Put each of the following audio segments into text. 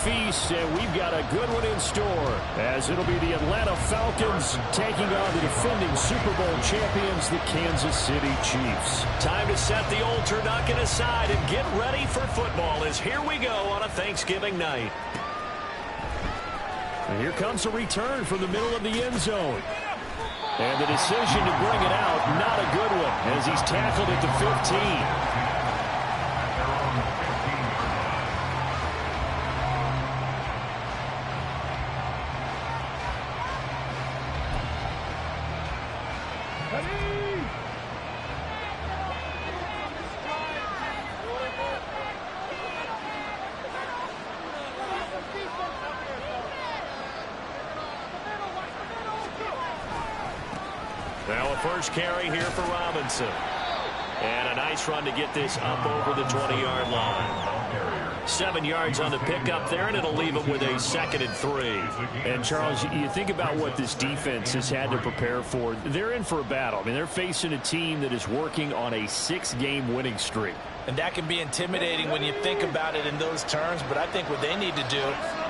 feast, and we've got a good one in store, as it'll be the Atlanta Falcons taking on the defending Super Bowl champions, the Kansas City Chiefs. Time to set the old turducken aside and get ready for football, as here we go on a Thanksgiving night. And here comes a return from the middle of the end zone. And the decision to bring it out, not a good one, as he's tackled at the 15. Now a first carry here for Robinson. And a nice run to get this up over the 20-yard line. 7 yards on the pickup there, and it'll leave him with a 2nd and 3. And, Charles, you think about what this defense has had to prepare for. They're in for a battle. I mean, they're facing a team that is working on a 6-game winning streak. And that can be intimidating when you think about it in those terms, but I think what they need to do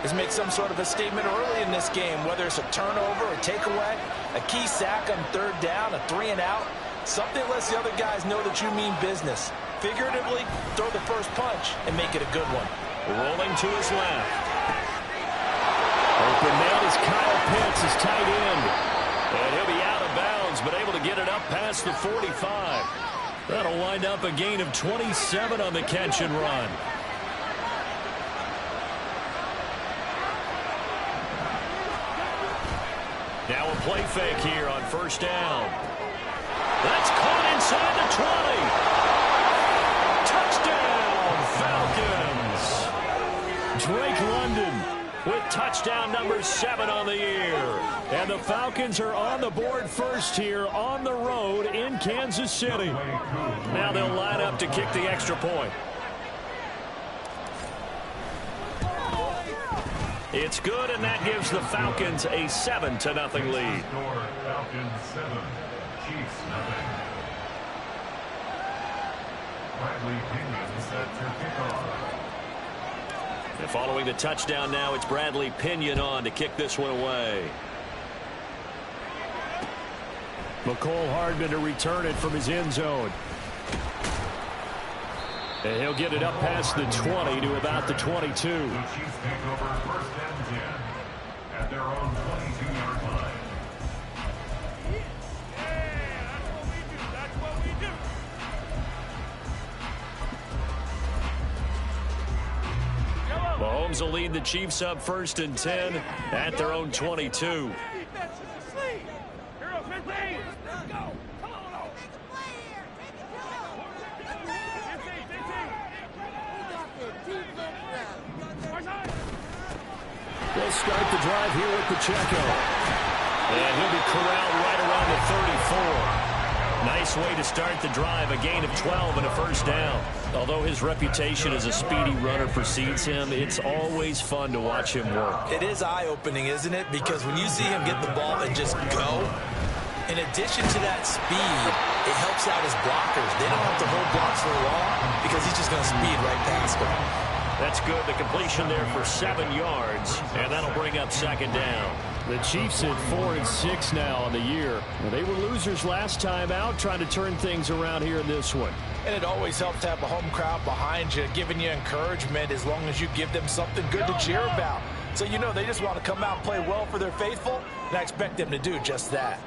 is make some sort of a statement early in this game, whether it's a turnover, a takeaway, a key sack on 3rd down, a 3-and-out, something that lets the other guys know that you mean business. Figuratively, throw the first punch and make it a good one. Rolling to his left. Open man is Kyle Pitts, his tight end. And he'll be out of bounds, but able to get it up past the 45. That'll wind up a gain of 27 on the catch and run. Now a play fake here on 1st down. That's caught inside the 20. Touchdown, Falcons. Drake London with touchdown number 7 on the year. And the Falcons are on the board first here on the road in Kansas City. Now they'll line up to kick the extra point. It's good, and that gives the Falcons a 7-0 lead. Falcons 7, Chiefs 0. Bradley Pinion set to kick off. And following the touchdown now, it's Bradley Pinion on to kick this one away. McCole Hardman to return it from his end zone. And he'll get it up past the 20 to about the 22. The Chiefs take over 1st and 10 at their own 22-yard line. Mahomes will lead the Chiefs up 1st and 10 at their own 22. They'll start the drive here with Pacheco. And he'll be corralled right around the 34. Nice way to start the drive, a gain of 12 and a 1st down. Although his reputation as a speedy runner precedes him, it's always fun to watch him work. It is eye-opening, isn't it? Because when you see him get the ball and just go, in addition to that speed, it helps out his blockers. They don't have to hold blocks for long because he's just going to speed right past them. That's good. The completion there for 7 yards, and that'll bring up 2nd down. The Chiefs at 4-6 now on the year. Well, they were losers last time out, trying to turn things around here in this one. And it always helps to have a home crowd behind you, giving you encouragement as long as you give them something good to cheer about. So you know they just want to come out and play well for their faithful, and I expect them to do just that.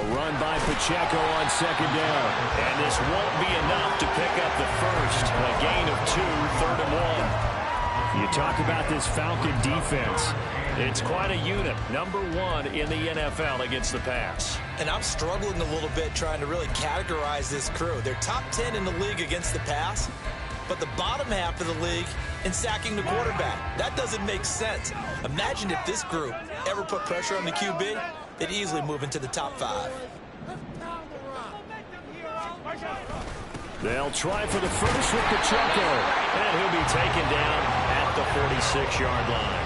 Run by Pacheco on 2nd down. And this won't be enough to pick up the first. A gain of 2, 3rd and 1. You talk about this Falcon defense. It's quite a unit. Number 1 in the NFL against the pass. And I'm struggling a little bit trying to really categorize this crew. They're top 10 in the league against the pass, but the bottom half of the league in sacking the quarterback. That doesn't make sense. Imagine if this group ever put pressure on the QB, they'd easily move into the top 5. They'll try for the first with Pacheco. And he'll be taken down at the 46-yard line.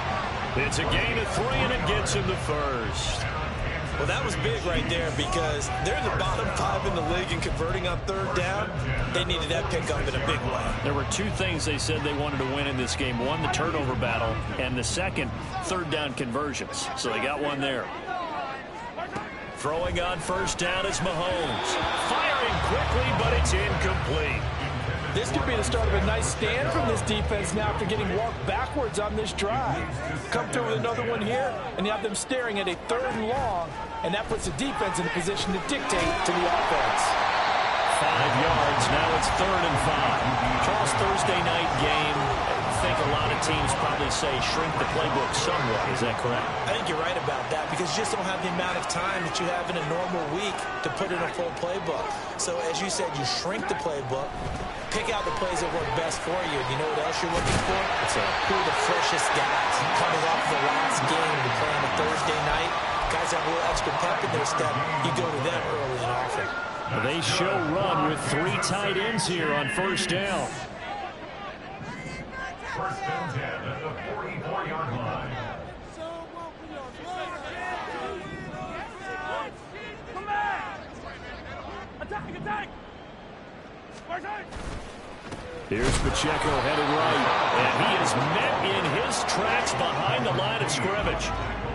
It's a gain of 3, and it gets him the first. Well, that was big right there because they're in the bottom 5 in the league and converting on third down. They needed that pickup in a big way. There were 2 things they said they wanted to win in this game. One, the turnover battle, and the second, third down conversions. So they got one there. Throwing on first down is Mahomes. Firing quickly, but it's incomplete. This could be the start of a nice stand from this defense now after getting walked backwards on this drive. Come through with another one here, and you have them staring at a 3rd and long, and that puts the defense in a position to dictate to the offense. 5 yards, now it's 3rd and 5. Charles, Thursday night game, I think a lot of teams probably say shrink the playbook somewhat. Is that correct? I think you're right about that because you just don't have the amount of time that you have in a normal week to put in a full playbook. So as you said, you shrink the playbook, pick out the plays that work best for you. You know what else you're looking for? Who are the freshest guys coming off the last game to play on a Thursday night? Guys have a little extra pep in their step. You go to them early and often. They show run with 3 tight ends here on first down. First and 10 at the 44-yard line. Here's Pacheco headed right, and he is met in his tracks behind the line of scrimmage.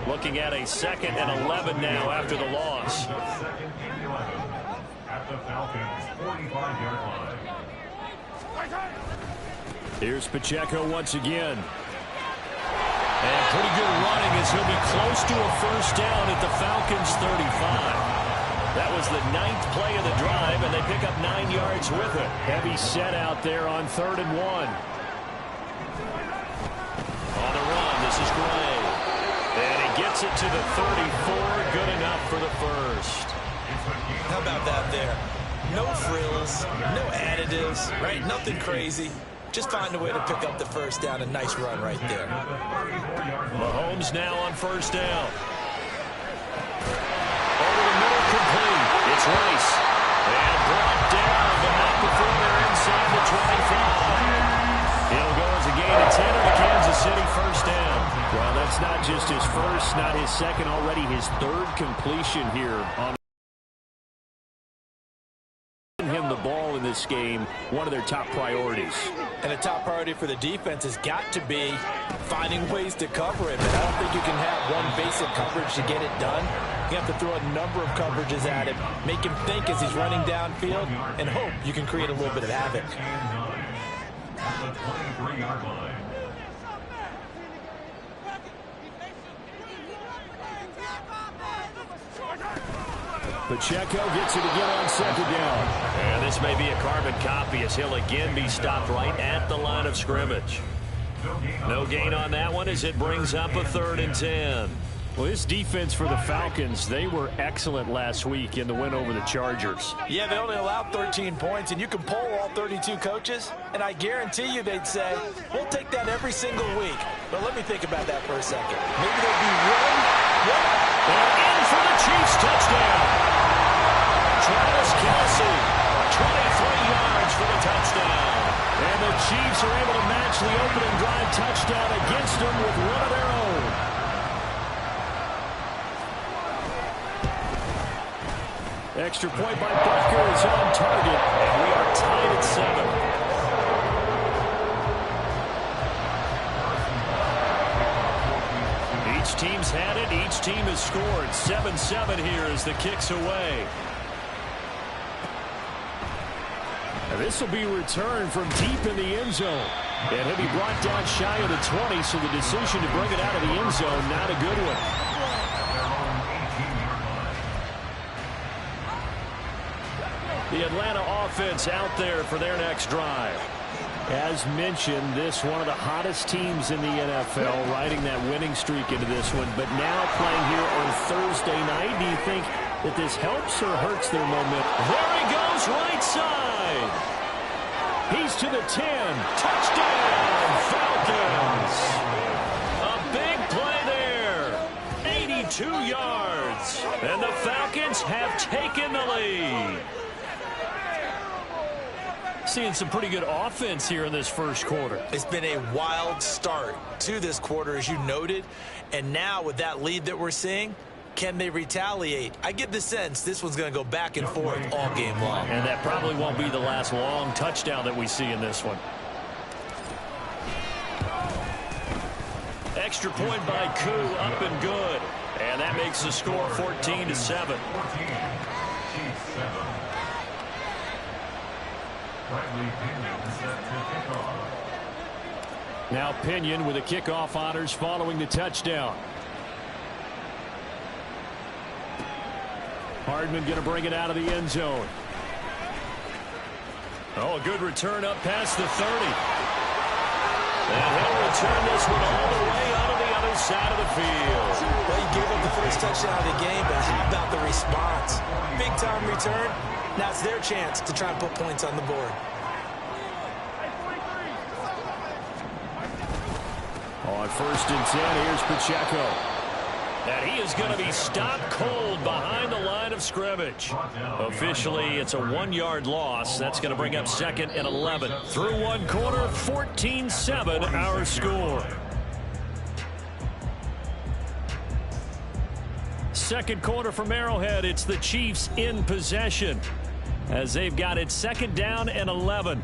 Looking at a 2nd and 11 now after the loss. Second and 11 at the Falcons' 45-yard line. Here's Pacheco once again. And pretty good running as he'll be close to a first down at the Falcons' 35. That was the 9th play of the drive, and they pick up 9 yards with it. Heavy set out there on 3rd and 1. On the run, this is Gray. And he gets it to the 34. Good enough for the first. How about that there? No frills, no additives, right? Nothing crazy. Just find a way to pick up the first down. A nice run right there. Mahomes now on first down. Over the middle, complete. It's Rice. And brought down, but not before they're inside the 25. It'll go as a gain of 10 on the Kansas City first down. Well, that's not just his first, not his second, already his 3rd completion here on him the ball in this game, one of their top priorities. And a top priority for the defense has got to be finding ways to cover him. And I don't think you can have one basic coverage to get it done. You have to throw a number of coverages at him, make him think as he's running downfield, and hope you can create a little bit of havoc. At the 23-yard line. Pacheco gets it again on 2nd down. And this may be a carbon copy as he'll again be stopped right at the line of scrimmage. No gain on that one as it brings up a 3rd and 10. Well, this defense for the Falcons, they were excellent last week in the win over the Chargers. Yeah, they only allowed 13 points, and you can poll all 32 coaches, and I guarantee you they'd say, we'll take that every single week. But let me think about that for a second. Maybe there'll be one. And in for the Chiefs touchdown. Travis Kelce, 23 yards for the touchdown. And the Chiefs are able to match the opening drive touchdown against them with one of their own. Extra point by Butker is on target, and we are tied at 7. Each team's had it. Each team has scored. 7-7 here as the kick's away. And this will be returned from deep in the end zone. And he'll be brought down shy of the 20, so the decision to bring it out of the end zone, not a good one. The Atlanta offense out there for their next drive. As mentioned, this one of the hottest teams in the NFL, riding that winning streak into this one. But now playing here on Thursday night, do you think that this helps or hurts their momentum? There he goes, right side. He's to the 10. Touchdown, Falcons. A big play there. 82 yards. And the Falcons have taken the lead. seeing some pretty good offense here in this first quarter. It's been a wild start to this quarter, as you noted. And now with that lead that we're seeing, can they retaliate? I get the sense this one's going to go back and forth all game long. And that probably won't be the last long touchdown that we see in this one. Extra point by Koo, up and good. And that makes the score 14-7. Now Pinion with the kickoff honors following the touchdown. Hardman going to bring it out of the end zone. Oh, a good return up past the 30. And he'll return this one all the way out of the other side of the field. Well, he gave up the first touchdown of the game, but how about the response? Big time return. Now it's their chance to try and put points on the board. On 1st and 10, here's Pacheco. And he is going to be stopped cold behind the line of scrimmage. Officially, it's a 1-yard loss. That's going to bring up 2nd and 11. Through one quarter, 14-7 our score. Second quarter from Arrowhead, it's the Chiefs in possession as they've got it 2nd down and 11.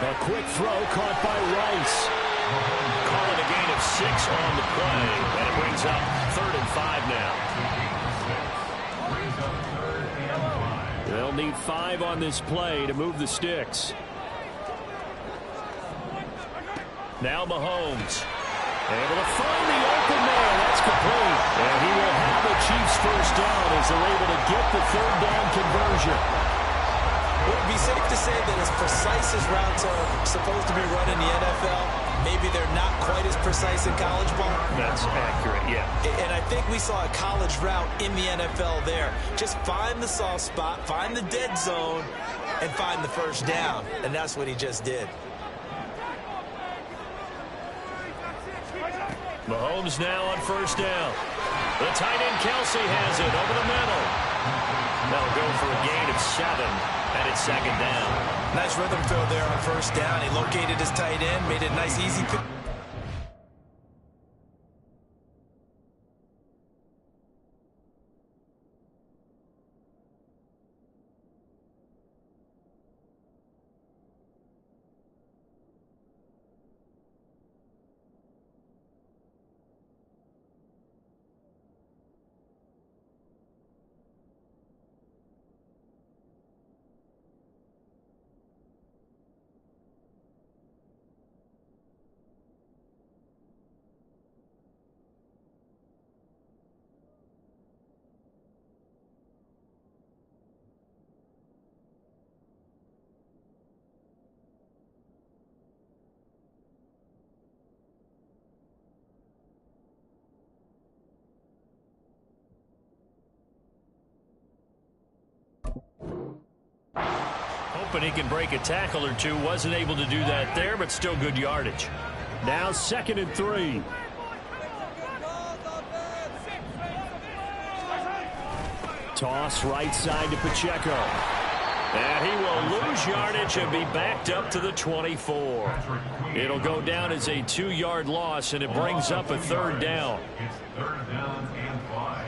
A quick throw caught by Rice. Call it a gain of 6 on the play, and it brings up 3rd and 5 now. They'll need 5 on this play to move the sticks. Now Mahomes. Able to find the open man. That's complete. And he will have the Chiefs first down as they're able to get the 3rd down conversion. Would it be safe to say that as precise as routes are supposed to be run in the NFL, maybe they're not quite as precise in college ball? That's accurate, yeah. And I think we saw a college route in the NFL there. Just find the soft spot, find the dead zone, and find the first down. And that's what he just did. Mahomes now on 1st down. The tight end Kelsey has it over the middle. They'll go for a gain of 7, and it's 2nd down. Nice rhythm throw there on 1st down. He located his tight end, made it a nice, easy pick. Hoping he can break a tackle or two. Wasn't able to do that there, but still good yardage. Now 2nd and 3. Toss right side to Pacheco. And he will lose yardage and be backed up to the 24. It'll go down as a 2-yard loss, and it brings up a 3rd down. It's 3rd down and 5.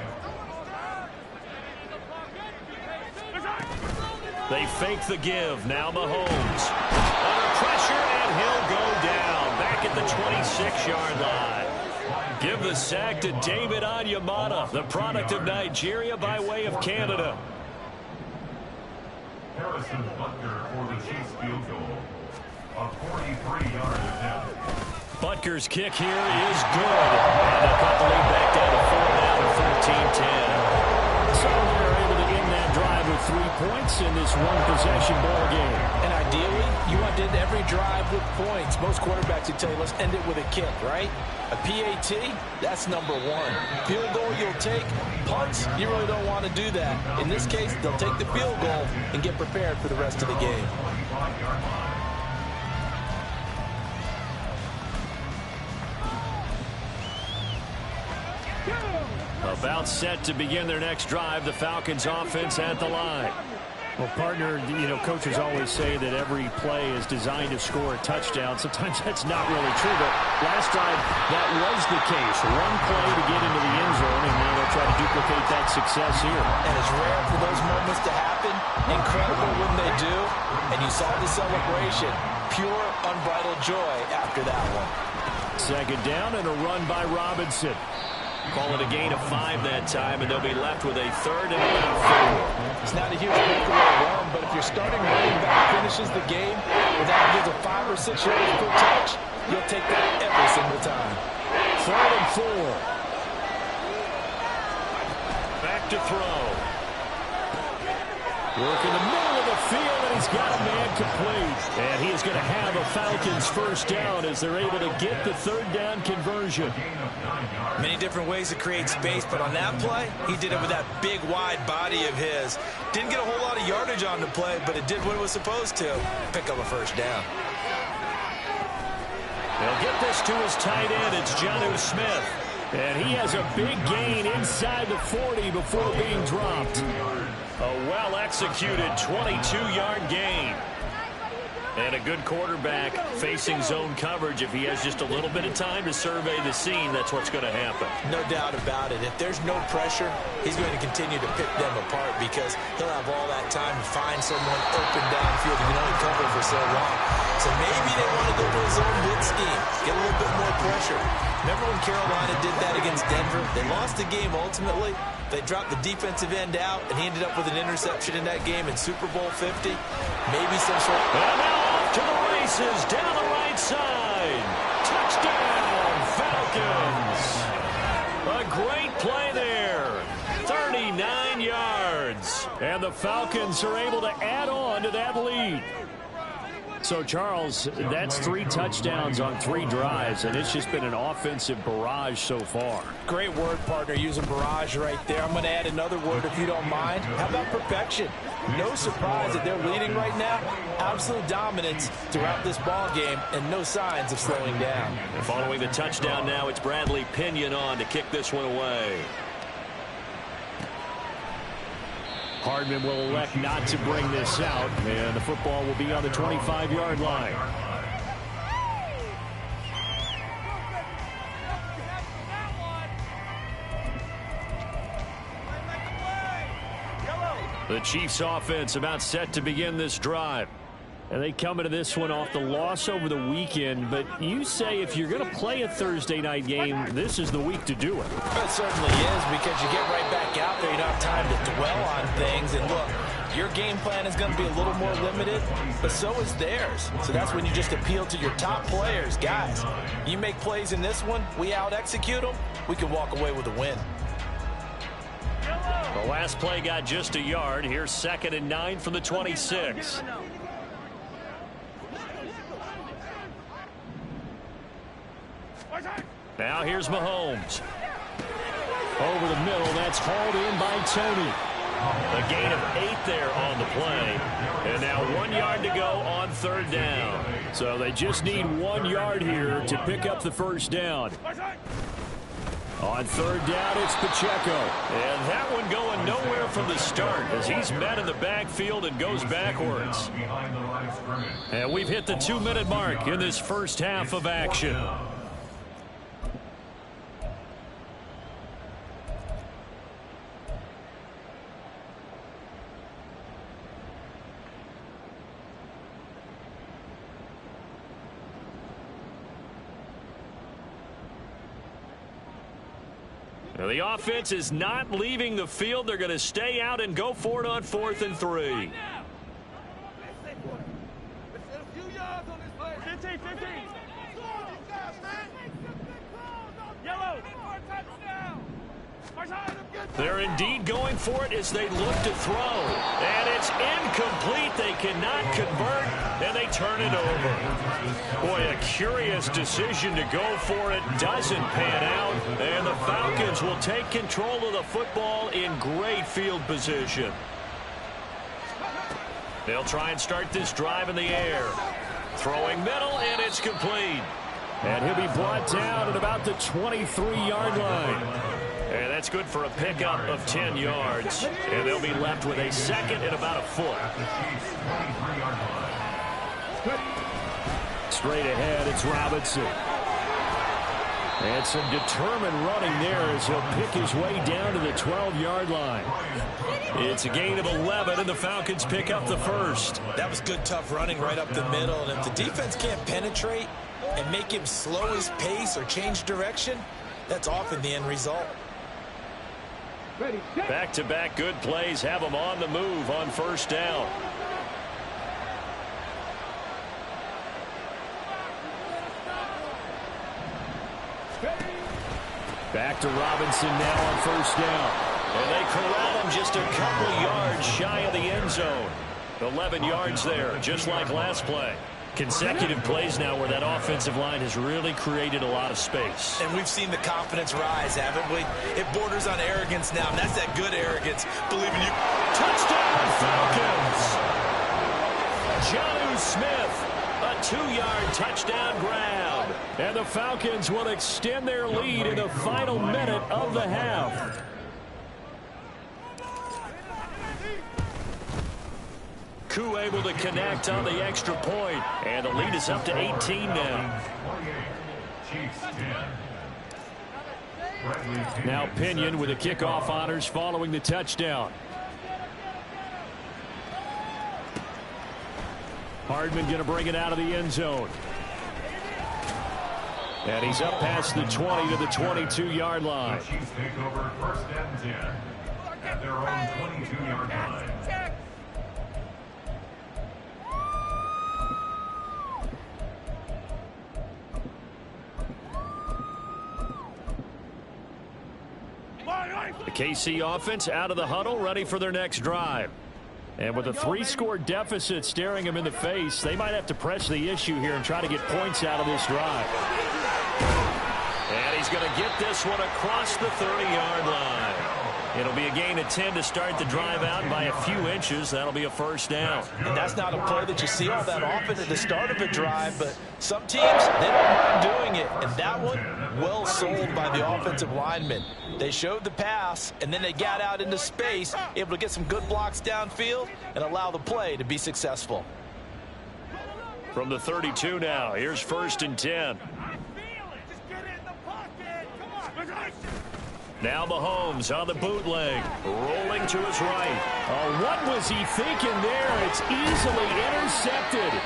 They fake the give. Now Mahomes. Under pressure, and he'll go down. Back at the 26-yard line. Give the sack to David Onyemata, the product of Nigeria by way of Canada. Harrison Butker for the Chiefs field goal. A 43-yard attempt. Butker's kick here is good. And they'll cut the lead back down to 4 now to 13-10. So they're able to end that drive with 3 points in this one-possession ball game. And ideally, you want to end every drive with points. Most quarterbacks would tell you, let's end it with a kick, right? A PAT, that's number 1. Field goal you'll take. Punts, you really don't want to do that. In this case, they'll take the field goal and get prepared for the rest of the game. About set to begin their next drive. The Falcons offense at the line. Well, partner, coaches always say that every play is designed to score a touchdown. Sometimes that's not really true, but last drive, that was the case. One play to get into the end zone, and now they'll try to duplicate that success here. And it's rare for those moments to happen. Incredible when they do. And you saw the celebration. Pure, unbridled joy after that one. Second down and a run by Robinson. Call it a gain of 5 that time, and they'll be left with a third and about 4. It's not a huge breakaway run, but if your starting running back finishes the game without gives a 5 or 6 yards per touch, you'll take that every single time. Third and 4. Back to throw. Work in the middle of the field, and he's got a man complete. And he is going to have a Falcons first down as they're able to get the third down conversion. Many different ways to create space, but on that play, he did it with that big, wide body of his. Didn't get a whole lot of yardage on the play, but it did what it was supposed to. Pick up a first down. They'll get this to his tight end. It's Jonnu Smith. And he has a big gain inside the 40 before being dropped. A well-executed 22-yard gain. And a good quarterback facing zone coverage. If he has just a little bit of time to survey the scene, that's what's going to happen. No doubt about it. If there's no pressure, he's going to continue to pick them apart because he'll have all that time to find someone open downfield he can only cover for so long. So maybe they want to go to his own blitz scheme, get a little bit more pressure. Remember when Carolina did that against Denver? They lost the game ultimately. They dropped the defensive end out, and he ended up with an interception in that game in Super Bowl 50. Maybe some sort of... And now off to the races, down the right side. Touchdown, Falcons. A great play there. 39 yards. And the Falcons are able to add on to that lead. So, Charles, that's 3 touchdowns on 3 drives, and it's just been an offensive barrage so far. Great word, partner, using barrage right there. I'm going to add another word if you don't mind. How about perfection? No surprise that they're leading right now. Absolute dominance throughout this ball game, and no signs of slowing down. And following the touchdown now, it's Bradley Pinion on to kick this one away. Hardman will elect not to bring this out, and the football will be on the 25-yard line. The Chiefs offense about set to begin this drive. And they come into this one off the loss over the weekend, but you say if you're going to play a Thursday night game, this is the week to do it. It certainly is, because you get right back out there. You don't have time to dwell on things. And look, your game plan is going to be a little more limited, but so is theirs. So that's when you just appeal to your top players. Guys, you make plays in this one, we out-execute them, we can walk away with a win. The last play got just a yard. Here's 2nd and 9 from the 26. Now here's Mahomes. Over the middle, that's hauled in by Tony. A gain of 8 there on the play. And now 1 yard to go on 3rd down. So they just need 1 yard here to pick up the first down. On 3rd down, it's Pacheco. And that one going nowhere from the start as he's met in the backfield and goes backwards. And we've hit the 2-minute mark in this first half of action. The offense is not leaving the field. They're going to stay out and go for it on 4th and 3. They're indeed going for it as they look to throw. And it's incomplete. They cannot convert, and they turn it over. Boy, a curious decision to go for it. Doesn't pan out. And the Falcons will take control of the football in great field position. They'll try and start this drive in the air. Throwing middle, and it's complete. And he'll be brought down at about the 23-yard line. And that's good for a pickup of 10 yards. And they'll be left with a second and about a foot. Straight ahead, it's Robinson. And some determined running there as he'll pick his way down to the 12-yard line. It's a gain of 11, and the Falcons pick up the first. That was good, tough running right up the middle. And if the defense can't penetrate and make him slow his pace or change direction, that's often the end result. Back-to-back good plays have them on the move on first down. Back to Robinson now on first down. And they corral him just a couple yards shy of the end zone. 11 yards there, just like last play. Consecutive plays now where that offensive line has really created a lot of space. And we've seen the confidence rise, haven't we? It borders on arrogance now, and that's that good arrogance. Believing you. Touchdown, Falcons! Jonnu Smith, a 2-yard touchdown grab. And the Falcons will extend their lead in the final minute of the half. Koo able to connect on the extra point, and the lead is up to 18 now. Now Pinion with the kickoff honors following the touchdown. Hardman going to bring it out of the end zone. And he's up past the 20 to the 22-yard line. The Chiefs take over first and 10 at their own 22-yard line. The KC offense out of the huddle, ready for their next drive. And with a 3-score deficit staring them in the face, they might have to press the issue here and try to get points out of this drive. And he's going to get this one across the 30-yard line. It'll be a gain of 10 to start the drive out by a few inches. That'll be a first down. And that's not a play that you see all that often at the start of a drive, but some teams, they don't mind doing it. And that one, well sold by the offensive lineman. They showed the pass, and then they got out into space, able to get some good blocks downfield and allow the play to be successful. From the 32 now, here's first and 10. Now Mahomes on the bootleg, rolling to his right. Oh, what was he thinking there? It's easily intercepted.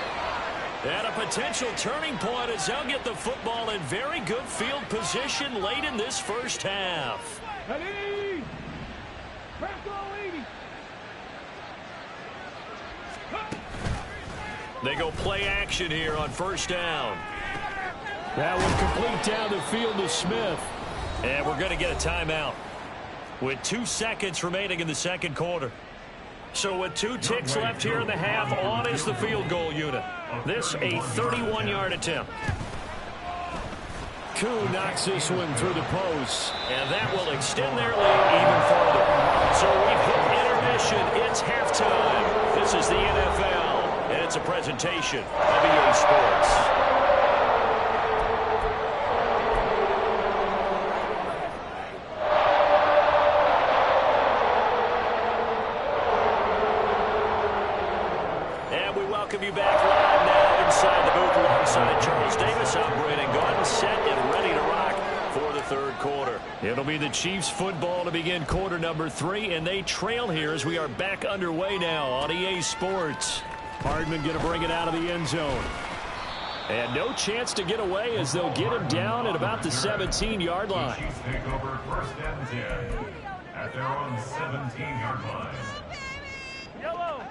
And a potential turning point as they'll get the football in very good field position late in this first half. They go play action here on first down. That one complete down the field to Smith. And we're going to get a timeout with 2 seconds remaining in the second quarter. So with 2 ticks left here in the half, on is the field goal unit. This a 31-yard attempt. Koo knocks this one through the post, and that will extend their lead even further. So we've hit intermission. It's halftime. This is the NFL, and it's a presentation of EA Sports. You back live now inside the booth alongside Charles Davis. I'm Brandon Gordon, set and ready to rock for the third quarter. It'll be the Chiefs football to begin quarter number 3, and they trail here as we are back underway now on EA Sports. Hardman going to bring it out of the end zone. And no chance to get away as they'll get him down at about the 17-yard line. The Chiefs take over first and 10 at their own 17-yard line.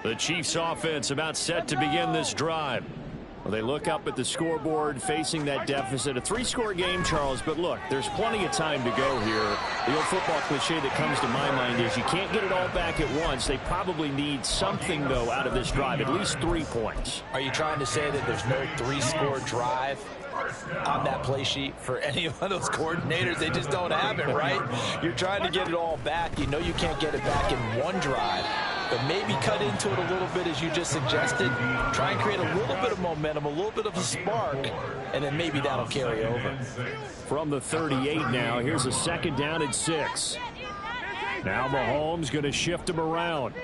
The Chiefs offense about set to begin this drive. Well, they look up at the scoreboard facing that deficit. A 3-score game, Charles, but look, there's plenty of time to go here. The old football cliche that comes to my mind is you can't get it all back at once. They probably need something, though, out of this drive, at least 3 points. Are you trying to say that there's no 3-score drive on that play sheet for any one of those coordinators? They just don't have it, right? You're trying to get it all back. You know you can't get it back in one drive. but maybe cut into it a little bit as you just suggested. Try and create a little bit of momentum, a little bit of a spark, and then maybe that'll carry over. From the 38 now, here's a 2nd down and 6. Now Mahomes going to shift him around.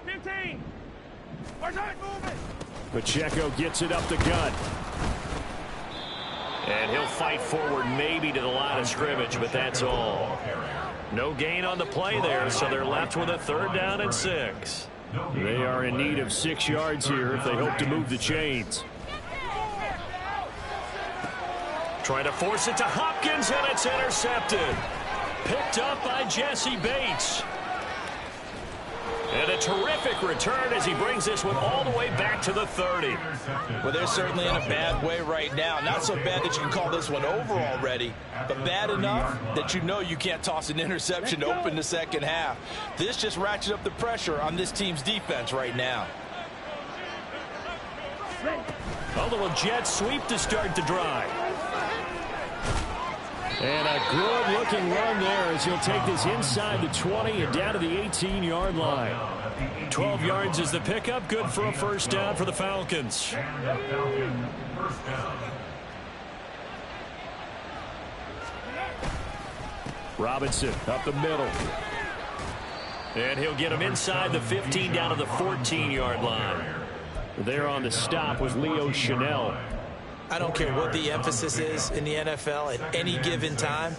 15. Pacheco gets it up the gut. And he'll fight forward maybe to the line of scrimmage, but that's all. No gain on the play there, so they're left with a 3rd down and 6. They are in need of 6 yards here if they hope to move the chains. Trying to force it to Hopkins, and it's intercepted. Picked up by Jesse Bates. And a terrific return as he brings this one all the way back to the 30. Well, they're certainly in a bad way right now. Not so bad that you can call this one over already, but bad enough that you know you can't toss an interception to open the second half. This just ratchets up the pressure on this team's defense right now. A little jet sweep to start the drive. And a good-looking run there as he'll take this inside the 20 and down to the 18-yard line. 12 yards is the pickup. Good for a 1st down for the Falcons. Robinson up the middle. And he'll get him inside the 15 down to the 14-yard line. There on the stop was Leo Chanel. I don't care what the emphasis is in the NFL at any given time.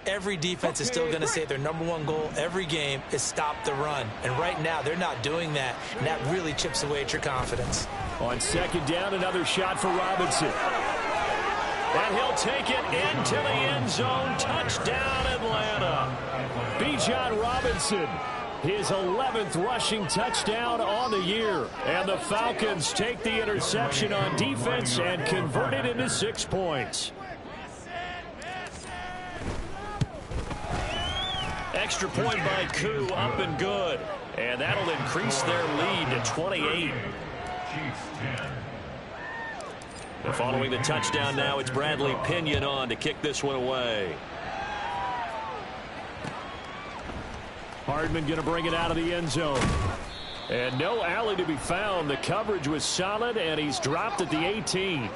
Every defense is still going to say their #1 goal every game is stop the run. And right now, they're not doing that, and that really chips away at your confidence. On 2nd down, another shot for Robinson. And he'll take it into the end zone. Touchdown, Atlanta. Bijan Robinson, his 11th rushing touchdown on the year. And the Falcons take the interception on defense and convert it into 6 points. Extra point by Koo, up and good. And that'll increase their lead to 28. And following the touchdown now, it's Bradley Pinion on to kick this one away. Hardman going to bring it out of the end zone. And no alley to be found. The coverage was solid, and he's dropped at the 18.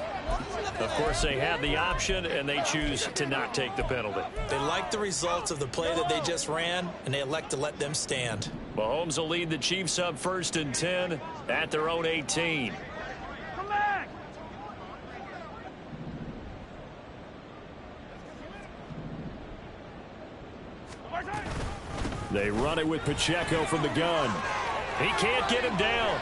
Of course, they had the option, and they choose to not take the penalty. They like the results of the play that they just ran, and they elect to let them stand. Mahomes will lead the Chiefs up 1st and 10 at their own 18. Come back. They run it with Pacheco from the gun. He can't get him down.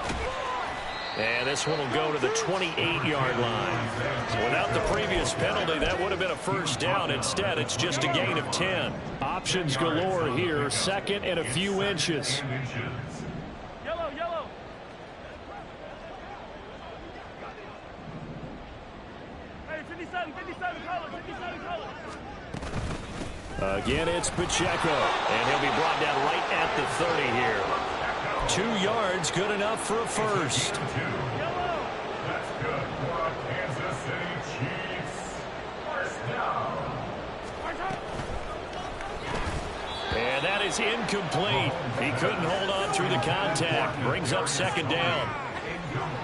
And this one will go to the 28-yard line. So without the previous penalty, that would have been a 1st down. Instead, it's just a gain of 10. Options galore here. 2nd and a few inches. Yellow, yellow. Hey, 57, color, 57, color. Again, it's Pacheco. And he'll be brought down right at the 30 here. 2 yards, good enough for a 1st. That's good for a Kansas City Chiefs. 1st down. And that is incomplete. He couldn't hold on through the contact. Brings up 2nd down.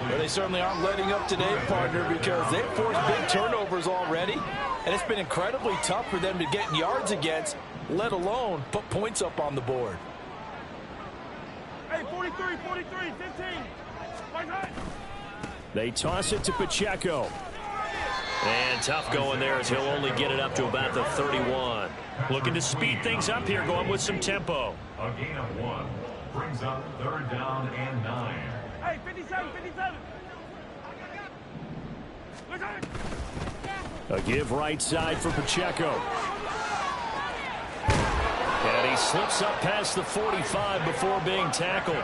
Well, they certainly aren't letting up today, partner, because they've forced big turnovers already, and it's been incredibly tough for them to get yards against, let alone put points up on the board. Hey, 43, 15. They toss it to Pacheco. And tough going there as he'll only get it up to about the 31. Looking to speed things up here, going with some tempo. A gain of 1 brings up 3rd down and 9. Hey, 57. A give right side for Pacheco. And he slips up past the 45 before being tackled.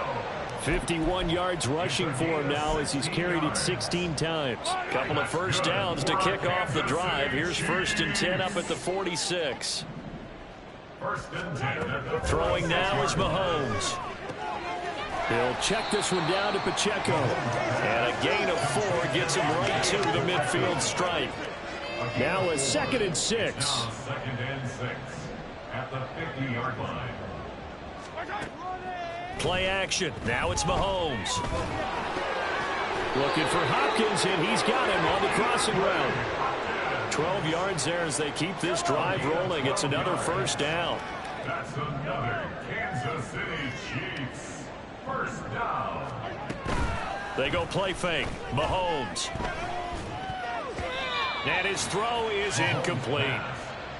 51 yards rushing for him now as he's carried it 16 times. Couple of 1st downs to kick off the drive. Here's 1st and 10 up at the 46. 1st and 10. Throwing now is Mahomes. He'll check this one down to Pacheco. And a gain of 4 gets him right to the midfield stripe. Now a 2nd and 6. 2nd and 6 at the 50-yard line. Play action. Now it's Mahomes. Looking for Hopkins, and he's got him on the crossing route. 12 yards there as they keep this drive rolling. It's another first down. That's another Kansas City Chiefs first down. They go play fake. Mahomes. And his throw is incomplete.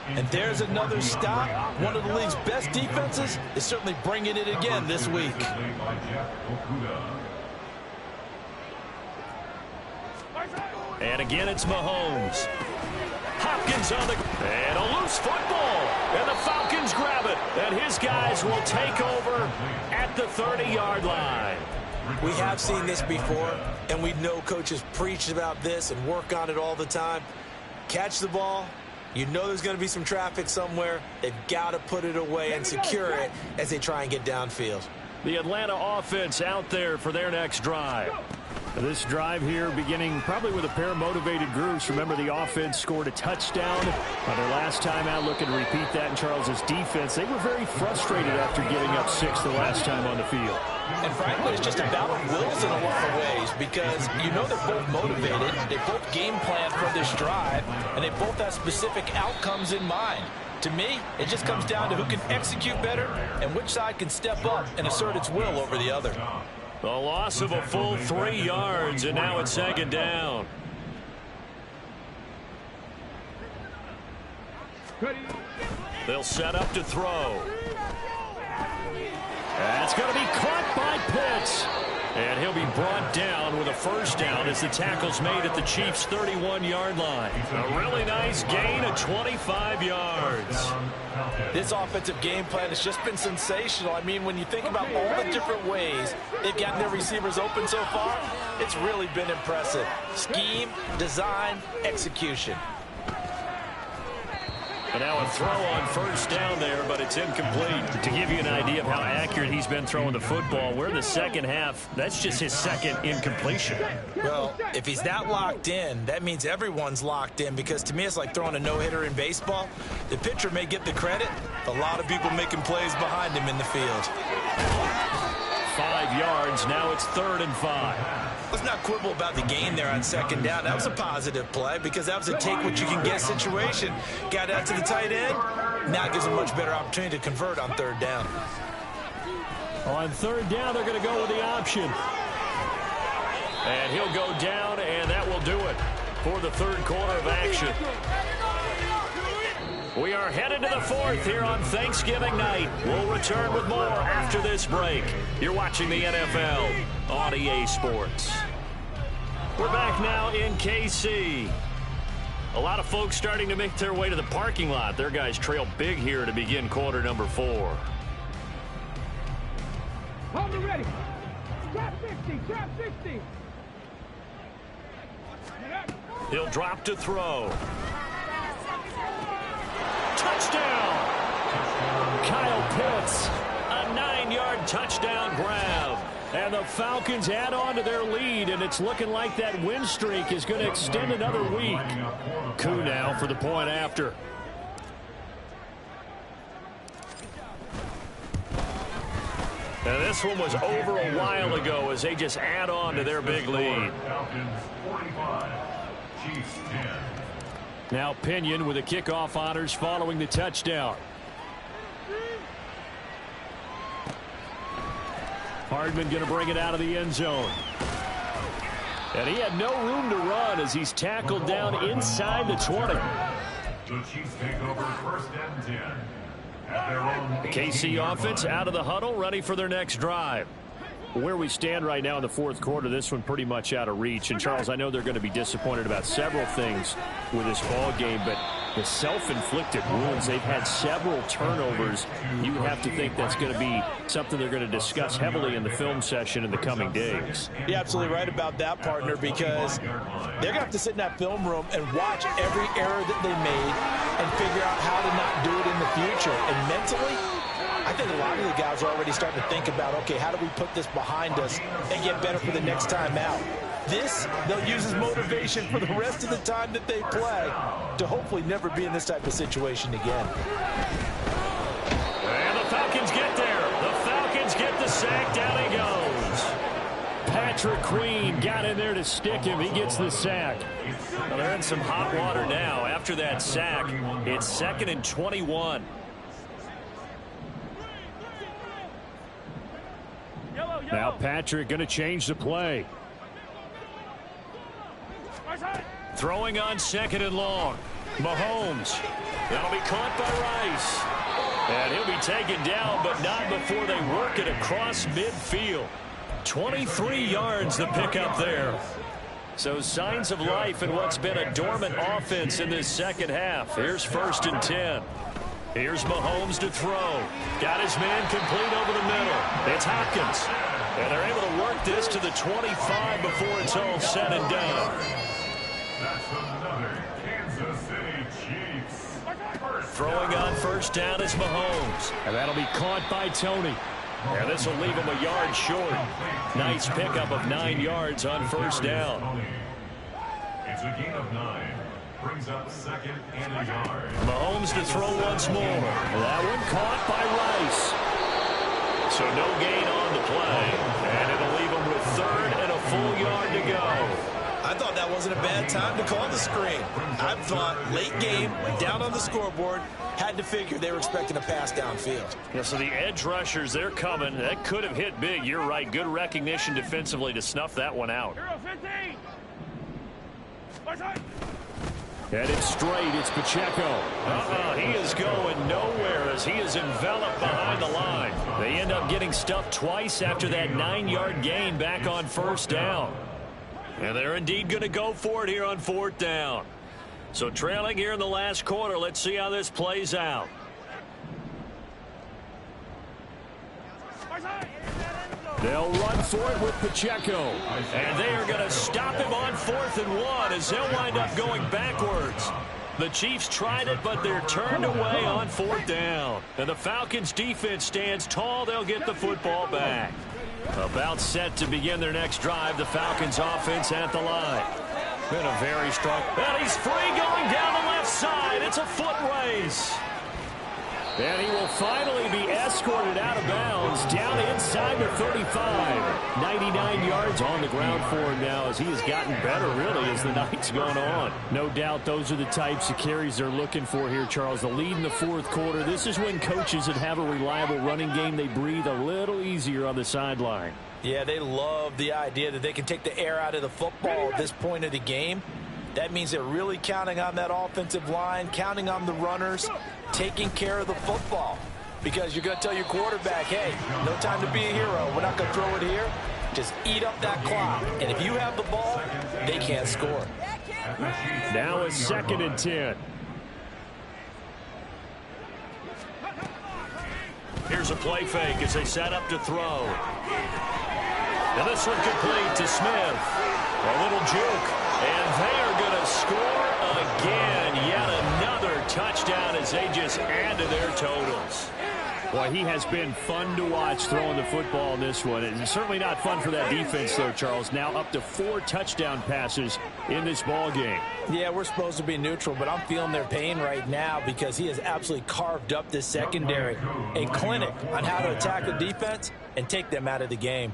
And there's another stop. One of the league's best defenses is certainly bringing it again this week. And again, it's Mahomes. Hopkins on the... And a loose football. And the Falcons grab it. And his guys will take over at the 30-yard line. We have seen this before, and we know coaches preach about this and work on it all the time. Catch the ball. You know there's going to be some traffic somewhere. They've got to put it away and secure it as they try and get downfield. The Atlanta offense out there for their next drive. This drive here beginning probably with a pair of motivated groups. Remember, the offense scored a touchdown on their last time out. Looking to repeat that in Charles's defense. They were very frustrated after giving up 6 the last time on the field. And frankly, it's just a battle of wills in a lot of ways because you know they're both motivated. They both game plan for this drive, and they both have specific outcomes in mind. To me, it just comes down to who can execute better and which side can step up and assert its will over the other. The loss of a full 3 yards, and now it's second down. They'll set up to throw. That's going to be caught by Pitts. And he'll be brought down with a first down as the tackle's made at the Chiefs' 31-yard line. A really nice gain of 25 yards. This offensive game plan has just been sensational. I mean, when you think about all the different ways they've gotten their receivers open so far, it's really been impressive. Scheme, design, execution. And now a throw on first down there, but it's incomplete. To give you an idea of how accurate he's been throwing the football, we're in the second half. That's just his second incompletion. Well, if he's that locked in, that means everyone's locked in because to me it's like throwing a no-hitter in baseball. The pitcher may get the credit, a lot of people making plays behind him in the field. 5 yards, now it's 3rd and 5. Let's not quibble about the gain there on second down. That was a positive play because that was a take-what-you-can-get situation. Got out to the tight end. Now it gives a much better opportunity to convert on 3rd down. On 3rd down, they're going to go with the option. And he'll go down, and that will do it for the 3rd quarter of action. We are headed to the 4th here on Thanksgiving night. We'll return with more after this break. You're watching the NFL on EA Sports. We're back now in KC. A lot of folks starting to make their way to the parking lot. Their guys trail big here to begin quarter number 4. Hold it ready. Trap 60, trap 60. He'll drop to throw. Touchdown! Kyle Pitts, a 9-yard touchdown grab. And the Falcons add on to their lead, and it's looking like that win streak is going to extend another week. Koo now for the point after. And this one was over a while ago as they just add on to their big lead. Falcons 45, Chiefs 10. Now Pinion with the kickoff honors following the touchdown. Hardman going to bring it out of the end zone. And he had no room to run as he's tackled down inside the 20. The Chiefs take over 1st and 10. At their own The KC offense out of the huddle, ready for their next drive. Where we stand right now in the 4th quarter, this one pretty much out of reach. And, Charles, I know they're going to be disappointed about several things with this ball game, but the self-inflicted wounds, they've had several turnovers. You have to think that's going to be something they're going to discuss heavily in the film session in the coming days. You're absolutely right about that, partner, because they're going to have to sit in that film room and watch every error that they made and figure out how to not do it in the future. And mentally, I think a lot of the guys are already starting to think about, okay, how do we put this behind us and get better for the next time out? This, they'll use as motivation for the rest of the time that they play to hopefully never be in this type of situation again. And the Falcons get there. The Falcons get the sack. Down he goes. Patrick Queen got in there to stick him. He gets the sack. Well, they're in some hot water now. After that sack, it's 2nd and 21. Now Patrick going to change the play. Throwing on 2nd and long. Mahomes. That'll be caught by Rice. And he'll be taken down, but not before they work it across midfield. 23 yards the pickup there. So signs of life in what's been a dormant offense in this second half. Here's 1st and 10. Here's Mahomes to throw. Got his man complete over the middle. It's Hopkins. And they're able to work this to the 25 before it's all said and done. That's another Kansas City Chiefs. Throwing on 1st down is Mahomes. And that'll be caught by Tony. And this will leave him a yard short. Nice pickup of 9 yards on 1st down. It's a gain of 9. Brings up 2nd and a yard. Mahomes to throw once more. That one caught by Rice. So no gain on the play. And it'll leave him with 3rd and a full yard to go. I thought that wasn't a bad time to call the screen. I thought late game, down on the scoreboard, had to figure they were expecting a pass downfield. Yeah, so the edge rushers, they're coming. That could have hit big. You're right. Good recognition defensively to snuff that one out. Headed straight, it's Pacheco. He is going nowhere as he is enveloped behind the line. They end up getting stuffed twice after that 9-yard gain back on 1st down. And they're indeed going to go for it here on 4th down. So trailing here in the last quarter, let's see how this plays out. They'll run for it with Pacheco. And they are going to stop him on 4th and 1 as they'll wind up going backwards. The Chiefs tried it, but they're turned away on 4th down. And the Falcons defense stands tall. They'll get the football back. About set to begin their next drive. The Falcons offense at the line. Been a very strong. And he's free going down the left side. It's a foot race. And he will finally be escorted out of bounds down inside the 35. 99 yards on the ground for him now as he has gotten better, really, as the night's gone on. No doubt those are the types of carries they're looking for here, Charles. The lead in the 4th quarter. This is when coaches that have a reliable running game, they breathe a little easier on the sideline. Yeah, they love the idea that they can take the air out of the football at this point of the game. That means they're really counting on that offensive line, counting on the runners, taking care of the football. Because you're going to tell your quarterback, hey, no time to be a hero. We're not going to throw it here. Just eat up that clock. And if you have the ball, they can't score. Now it's 2nd and 10. Here's a play fake as they set up to throw. And this one complete to Smith. A little juke. And they are going to score again. Yet another touchdown as they just add to their totals. Boy, he has been fun to watch throwing the football in this one. It's certainly not fun for that defense, though, Charles. Now up to 4 touchdown passes in this ball game. Yeah, we're supposed to be neutral, but I'm feeling their pain right now because he has absolutely carved up this secondary. A clinic on how to attack the defense and take them out of the game.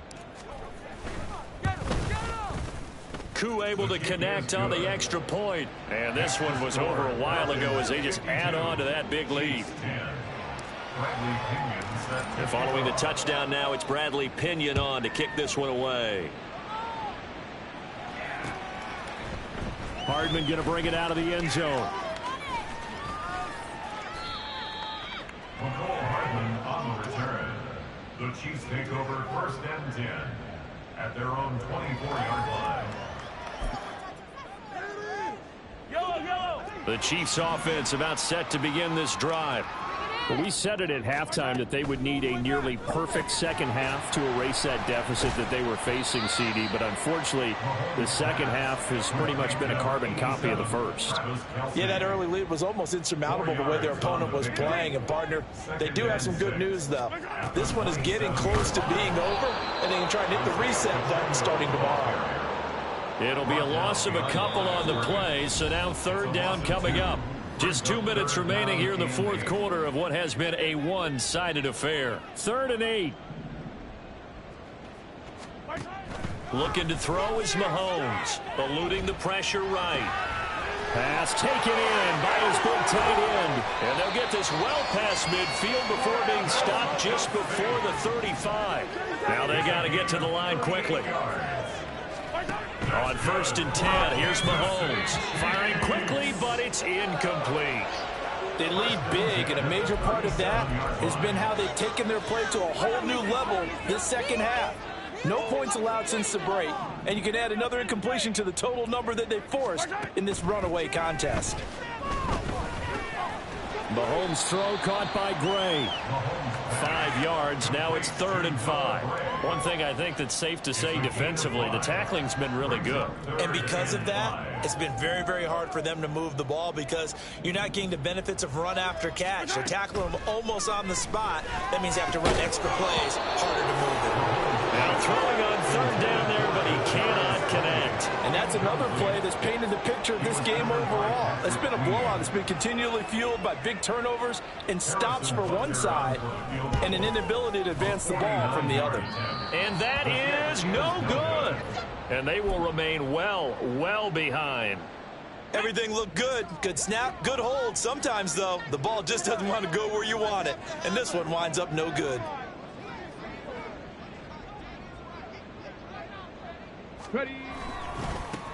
Koo able to connect on the extra point. And this one was over a while ago as they just add on to that big lead. And following the touchdown now, it's Bradley Pinion on to kick this one away. Hardman going to bring it out of the end zone. McCall Hardman on the return. The Chiefs take over 1st and 10 at their own 24-yard line. The Chiefs offense about set to begin this drive. Well, we said it at halftime that they would need a nearly perfect second half to erase that deficit that they were facing, CD. But unfortunately, the second half has pretty much been a carbon copy of the first. Yeah, that early lead was almost insurmountable the way their opponent was playing. And, partner, they do have some good news, though. This one is getting close to being over, and they can try and hit the reset button starting tomorrow. It'll be a loss of a couple on the play, so now 3rd down coming up. Just 2 minutes remaining here in the 4th quarter of what has been a one-sided affair. 3rd and 8. Looking to throw is Mahomes, eluding the pressure right. Pass taken in by his big tight end. And they'll get this well past midfield before being stopped just before the 35. Now they got to get to the line quickly. On 1st and 10, here's Mahomes. Firing quickly, but it's incomplete. They lead big, and a major part of that has been how they've taken their play to a whole new level this second half. No points allowed since the break, and you can add another incompletion to the total number that they forced in this runaway contest. Mahomes' throw caught by Gray. 5 yards. Now it's 3rd and 5. One thing I think that's safe to say defensively, the tackling's been really good. And because of that, it's been very, very hard for them to move the ball because you're not getting the benefits of run after catch. They're tackling them almost on the spot. That means you have to run extra plays, harder to move it. Now throwing on 3rd down there, but he cannot connect. And that's another play that's painted the picture of this game overall. It's been a blowout. It's been continually fueled by big turnovers and stops for one side and an inability to advance the ball from the other. And that is no good. And they will remain well behind. Everything looked good. Good snap, good hold. Sometimes, though, the ball just doesn't want to go where you want it. And this one winds up no good. Ready.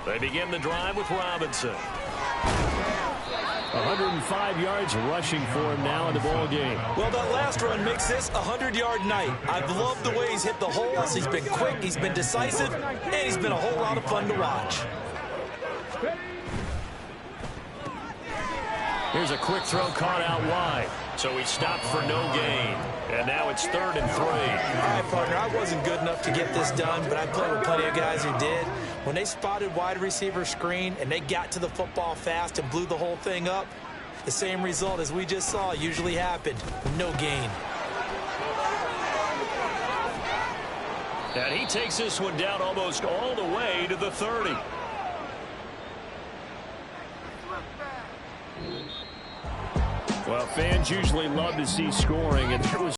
They begin the drive with Robinson. 105 yards rushing for him now in the ball game. Well, that last run makes this a 100-yard night. I've loved the way he's hit the holes. He's been quick, he's been decisive, and he's been a whole lot of fun to watch. Here's a quick throw caught out wide. So he stopped for no gain. And now it's 3rd and 3. All right, partner, I wasn't good enough to get this done, but I played with plenty of guys who did. When they spotted wide receiver screen and they got to the football fast and blew the whole thing up, the same result as we just saw usually happened. No gain. And he takes this one down almost all the way to the 30. Well, fans usually love to see scoring, and there was